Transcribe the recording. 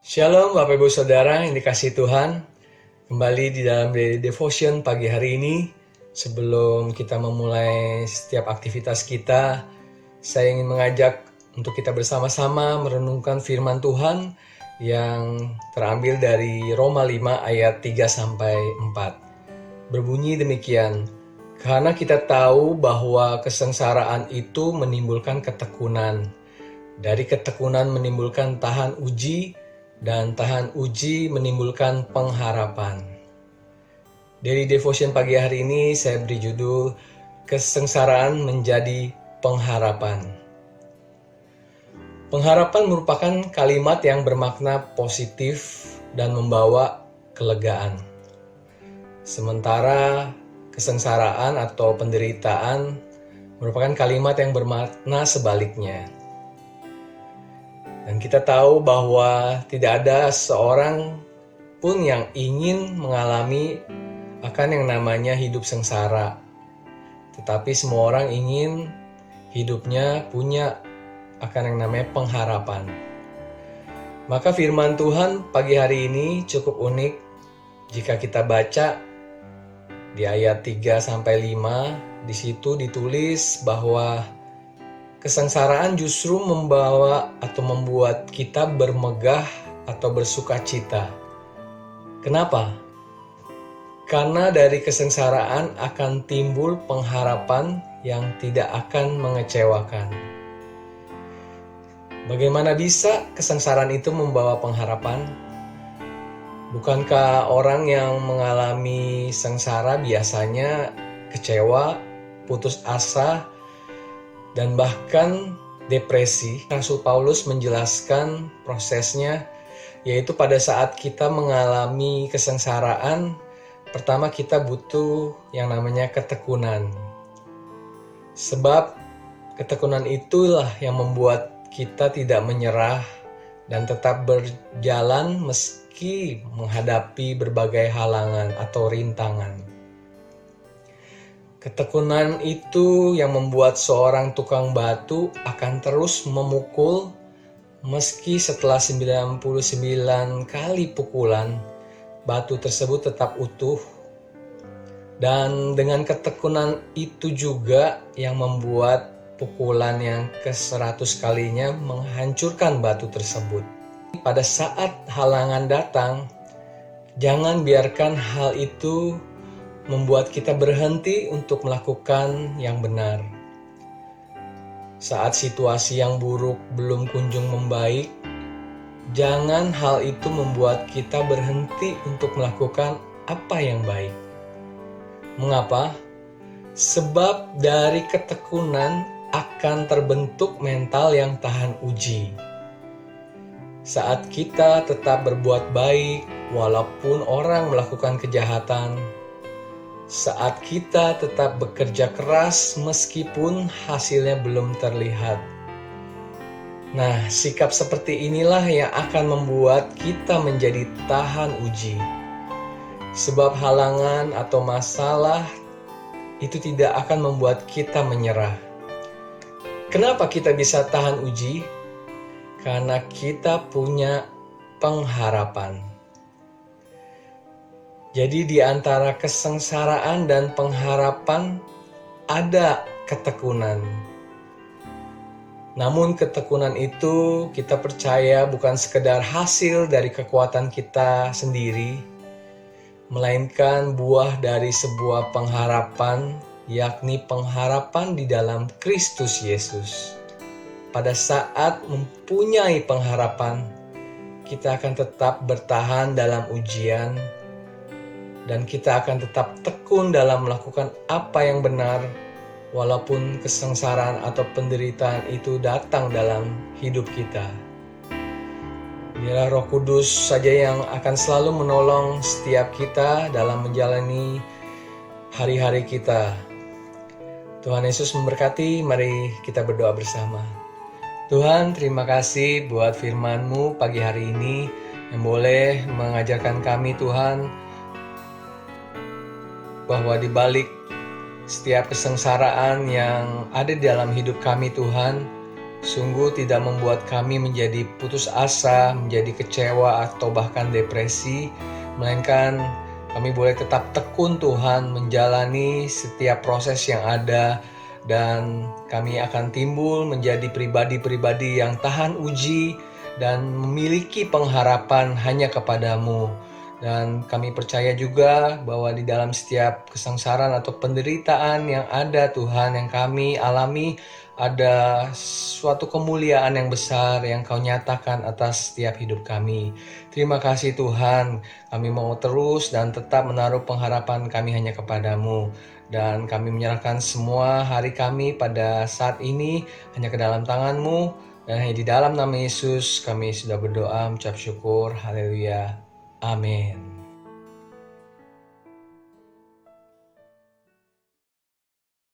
Shalom Bapak Ibu Saudara yang dikasihi Tuhan. Kembali di dalam Daily Devotion pagi hari ini. Sebelum kita memulai setiap aktivitas kita, saya ingin mengajak untuk kita bersama-sama merenungkan firman Tuhan yang terambil dari Roma 5 ayat 3-4. Berbunyi demikian, karena kita tahu bahwa kesengsaraan itu menimbulkan ketekunan. Dari ketekunan menimbulkan tahan uji, dan tahan uji menimbulkan pengharapan. Dari devotion pagi hari ini saya beri judul Kesengsaraan Menjadi Pengharapan. Pengharapan merupakan kalimat yang bermakna positif dan membawa kelegaan. Sementara kesengsaraan atau penderitaan merupakan kalimat yang bermakna sebaliknya. Dan kita tahu bahwa tidak ada seorang pun yang ingin mengalami akan yang namanya hidup sengsara. Tetapi semua orang ingin hidupnya punya akan yang namanya pengharapan. Maka firman Tuhan pagi hari ini cukup unik jika kita baca di ayat 3-5. Di situ ditulis bahwa kesengsaraan justru membawa atau membuat kita bermegah atau bersuka cita. Kenapa? Karena dari kesengsaraan akan timbul pengharapan yang tidak akan mengecewakan. Bagaimana bisa kesengsaraan itu membawa pengharapan? Bukankah orang yang mengalami sengsara biasanya kecewa, putus asa, dan bahkan depresi? Rasul Paulus menjelaskan prosesnya, yaitu pada saat kita mengalami kesengsaraan, pertama kita butuh yang namanya ketekunan. Sebab ketekunan itulah yang membuat kita tidak menyerah dan tetap berjalan meski menghadapi berbagai halangan atau rintangan. Ketekunan itu yang membuat seorang tukang batu akan terus memukul meski setelah 99 kali pukulan, batu tersebut tetap utuh. Dan dengan ketekunan itu juga yang membuat pukulan yang ke-100 kalinya menghancurkan batu tersebut. Pada saat halangan datang, jangan biarkan hal itu membuat kita berhenti untuk melakukan yang benar. Saat situasi yang buruk belum kunjung membaik, jangan hal itu membuat kita berhenti untuk melakukan apa yang baik. Mengapa? Sebab dari ketekunan akan terbentuk mental yang tahan uji. Saat kita tetap berbuat baik walaupun orang melakukan kejahatan, saat kita tetap bekerja keras meskipun hasilnya belum terlihat. Nah, sikap seperti inilah yang akan membuat kita menjadi tahan uji. Sebab halangan atau masalah itu tidak akan membuat kita menyerah. Kenapa kita bisa tahan uji? Karena kita punya pengharapan. Jadi di antara kesengsaraan dan pengharapan ada ketekunan. Namun ketekunan itu kita percaya bukan sekedar hasil dari kekuatan kita sendiri, melainkan buah dari sebuah pengharapan, yakni pengharapan di dalam Kristus Yesus. Pada saat mempunyai pengharapan, kita akan tetap bertahan dalam ujian, dan kita akan tetap tekun dalam melakukan apa yang benar, walaupun kesengsaraan atau penderitaan itu datang dalam hidup kita. Biarlah Roh Kudus saja yang akan selalu menolong setiap kita dalam menjalani hari-hari kita. Tuhan Yesus memberkati, mari kita berdoa bersama. Tuhan, terima kasih buat firman-Mu pagi hari ini yang boleh mengajarkan kami, Tuhan, bahwa di balik setiap kesengsaraan yang ada di dalam hidup kami, Tuhan, sungguh tidak membuat kami menjadi putus asa, menjadi kecewa, atau bahkan depresi, melainkan kami boleh tetap tekun Tuhan menjalani setiap proses yang ada, dan kami akan timbul menjadi pribadi-pribadi yang tahan uji dan memiliki pengharapan hanya kepadamu. Dan kami percaya juga bahwa di dalam setiap kesengsaraan atau penderitaan yang ada Tuhan, yang kami alami, ada suatu kemuliaan yang besar yang Kau nyatakan atas setiap hidup kami. Terima kasih Tuhan, kami mau terus dan tetap menaruh pengharapan kami hanya kepadamu. Dan kami menyerahkan semua hari kami pada saat ini hanya ke dalam tangan-Mu. Dan hanya di dalam nama Yesus kami sudah berdoa, mengucap syukur. Haleluya. Amin.